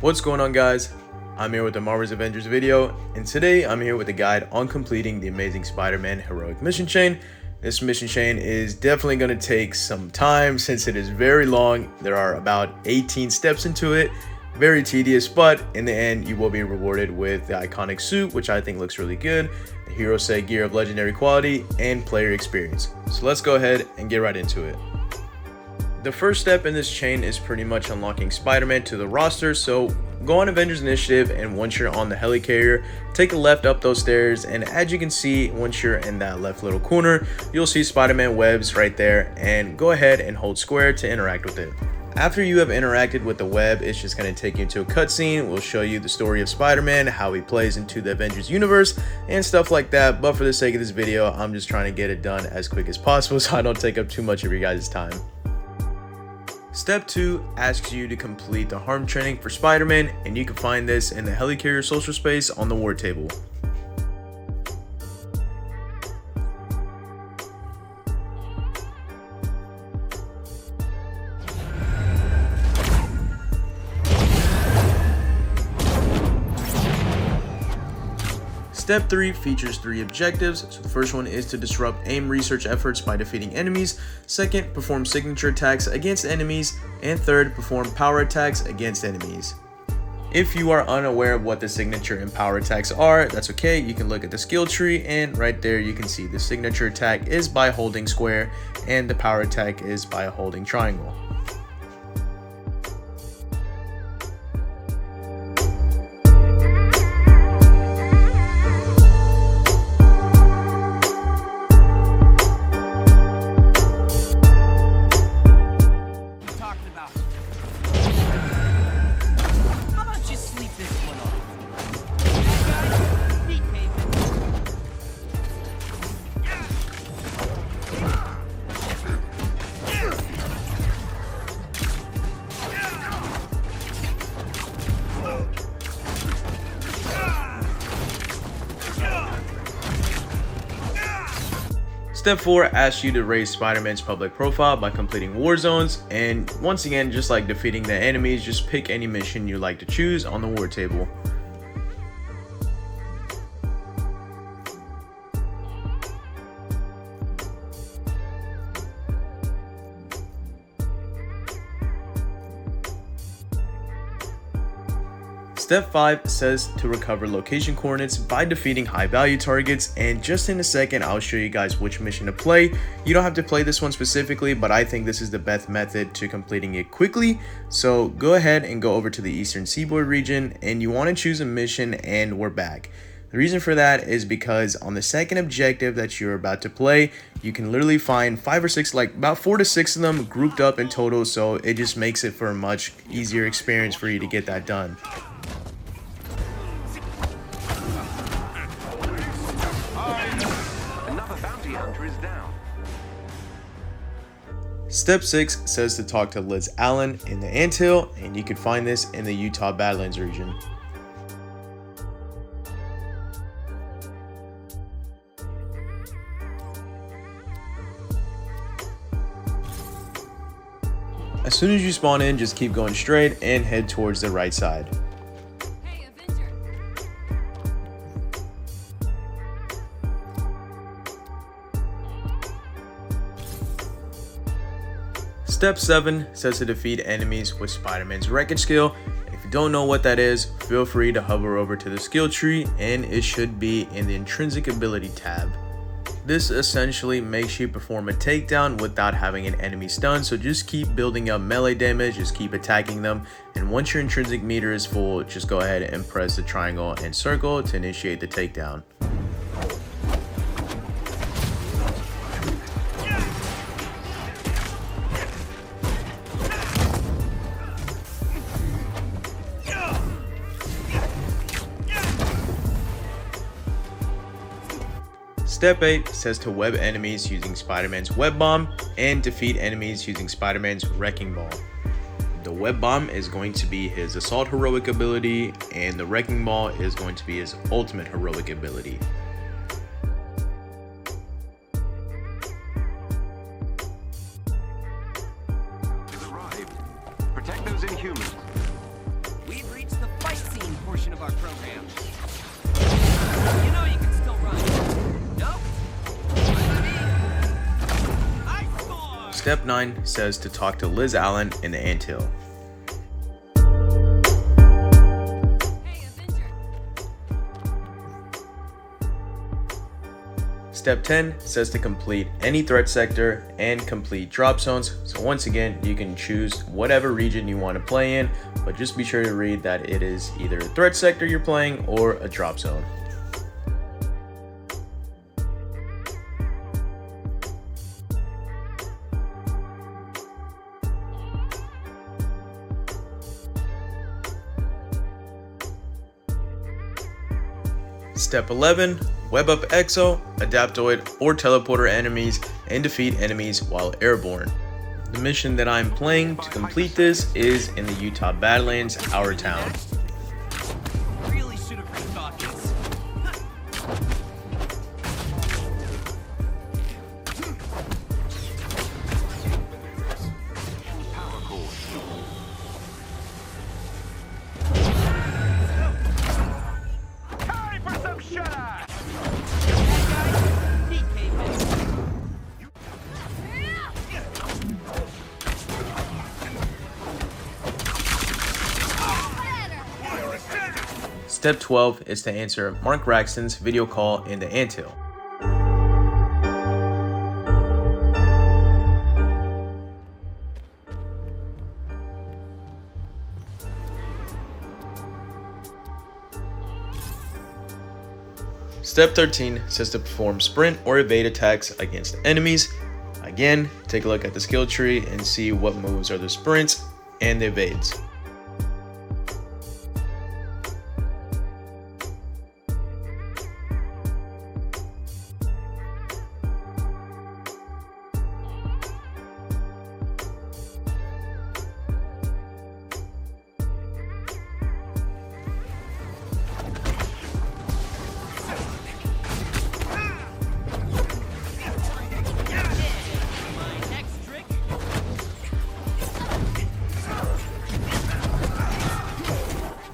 What's going on, guys? I'm here with the Marvel's Avengers video, and today I'm here with a guide on completing the Amazing Spider-Man heroic mission chain. This mission chain is definitely going to take some time since it is very long. There are about 18 steps into it. Very tedious, but in the end you will be rewarded with the iconic suit, which I think looks really good, the hero set gear of legendary quality, and player experience. So let's go ahead and get right into it. The first step in this chain is pretty much unlocking Spider-Man to the roster, so go on Avengers Initiative, and once you're on the helicarrier, take a left up those stairs, and as you can see, once you're in that left little corner, you'll see Spider-Man webs right there, and go ahead and hold square to interact with it. After you have interacted with the web, it's just going to take you into a cutscene. We'll show you the story of Spider-Man, how he plays into the Avengers universe, and stuff like that, but for the sake of this video, I'm just trying to get it done as quick as possible so I don't take up too much of your guys' time. Step 2 asks you to complete the harm training for Spider-Man, and you can find this in the helicarrier social space on the war table. Step 3 features 3 objectives. So the first one is to disrupt aim research efforts by defeating enemies. Second, perform signature attacks against enemies. And third, perform power attacks against enemies. If you are unaware of what the signature and power attacks are, that's okay. You can look at the skill tree, and right there you can see the signature attack is by holding square and the power attack is by holding triangle. Step 4 asks you to raise Spider-Man's public profile by completing war zones, and once again, just like defeating the enemies, just pick any mission you like to choose on the war table. Step 5 says to recover location coordinates by defeating high value targets, and just in a second I'll show you guys which mission to play. You don't have to play this one specifically, but I think this is the best method to completing it quickly. So go ahead and go over to the Eastern Seaboard region, and you want to choose a mission, and we're back. The reason for that is because on the second objective that you're about to play, you can literally find 5 or 6, like about 4 to 6 of them grouped up in total, so it just makes it for a much easier experience for you to get that done. Step 6 says to talk to Liz Allen in the anthill, and you can find this in the Utah Badlands region. As soon as you spawn in, just keep going straight and head towards the right side. Hey, Avenger. Step 7 says to defeat enemies with Spider-Man's Wreckage skill. If you don't know what that is, feel free to hover over to the skill tree, and it should be in the intrinsic ability tab. This essentially makes you perform a takedown without having an enemy stun, so just keep building up melee damage, just keep attacking them, and once your intrinsic meter is full, just go ahead and press the triangle and circle to initiate the takedown. Step 8 says to web enemies using Spider-Man's Web Bomb and defeat enemies using Spider-Man's Wrecking Ball. The Web Bomb is going to be his Assault Heroic ability, and the Wrecking Ball is going to be his Ultimate Heroic ability. Protect those Inhumans. We've reached iteration of our program. You know you can still run. Nope. I score! Step 9 says to talk to Liz Allen in the anthill. Hey, Avenger. Step 10 says to complete any threat sector and complete drop zones. So once again, you can choose whatever region you want to play in, but just be sure to read that it is either a threat sector you're playing or a drop zone. Step 11, web up exo, adaptoid, or teleporter enemies and defeat enemies while airborne. The mission that I'm playing to complete this is in the Utah Badlands, Our Town. Really should have rethought this. Time for some shut-eye! DK miss. Step 12 is to answer Mark Raxton's video call in the anthill. Step 13 says to perform sprint or evade attacks against enemies. Again, take a look at the skill tree and see what moves are the sprints and the evades. My next trick.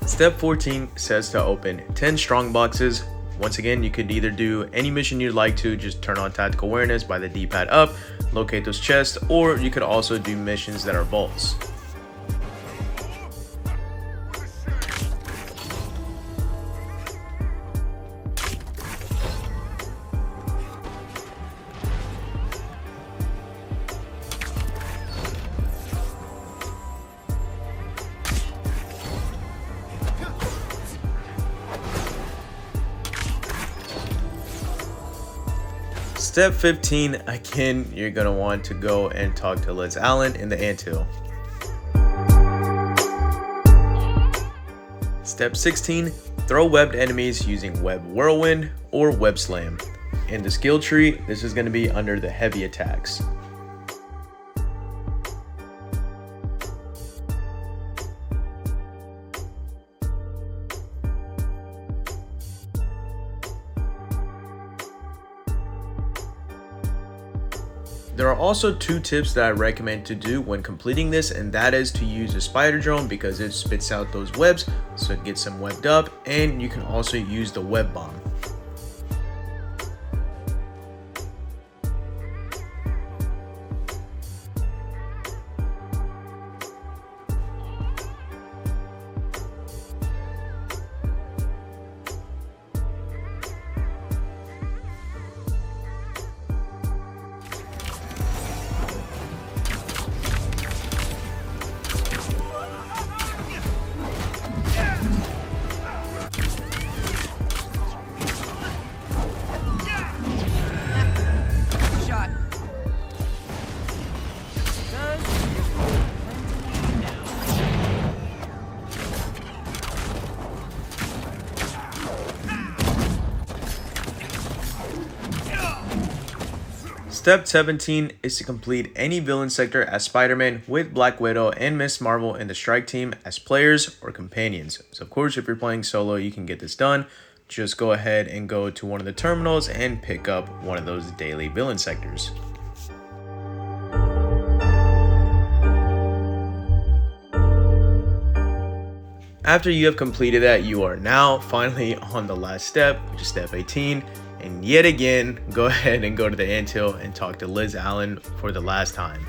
Step 14 says to open 10 strong boxes. Once again, you could either do any mission you'd like to, just turn on tactical awareness by the D-pad up, locate those chests, or you could also do missions that are vaults. Step 15, again, you're gonna want to go and talk to Liz Allen in the anthill. Step 16, throw webbed enemies using Web Whirlwind or Web Slam. In the skill tree, this is gonna be under the heavy attacks. There are also two tips that I recommend to do when completing this, and that is to use a spider drone because it spits out those webs, so it gets them webbed up, and you can also use the web bomb. Shot. Step 17 is to complete any villain sector as Spider-Man with Black Widow and Miss Marvel in the strike team as players or companions. So of course, if you're playing solo, you can get this done. Just go ahead and go to one of the terminals and pick up one of those daily villain sectors. After you have completed that, you are now finally on the last step, which is step 18. And yet again, go ahead and go to the anthill and talk to Liz Allen for the last time.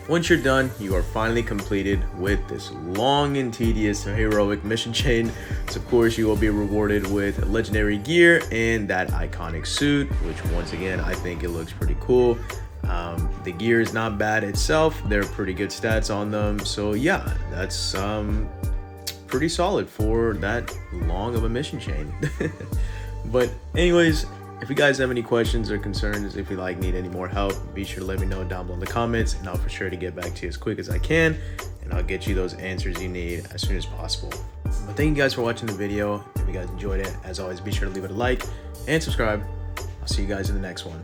Once you're done, you are finally completed with this long and tedious heroic mission chain. So of course you will be rewarded with legendary gear and that iconic suit, which once again, I think it looks pretty cool. The gear is not bad itself. There are pretty good stats on them. So yeah, that's pretty solid for that long of a mission chain. But anyways, if you guys have any questions or concerns, if you need any more help, be sure to let me know down below in the comments, and I'll for sure to get back to you as quick as I can, and I'll get you those answers you need as soon as possible. But thank you guys for watching the video. If you guys enjoyed it, as always, be sure to leave it a like and subscribe. I'll see you guys in the next one.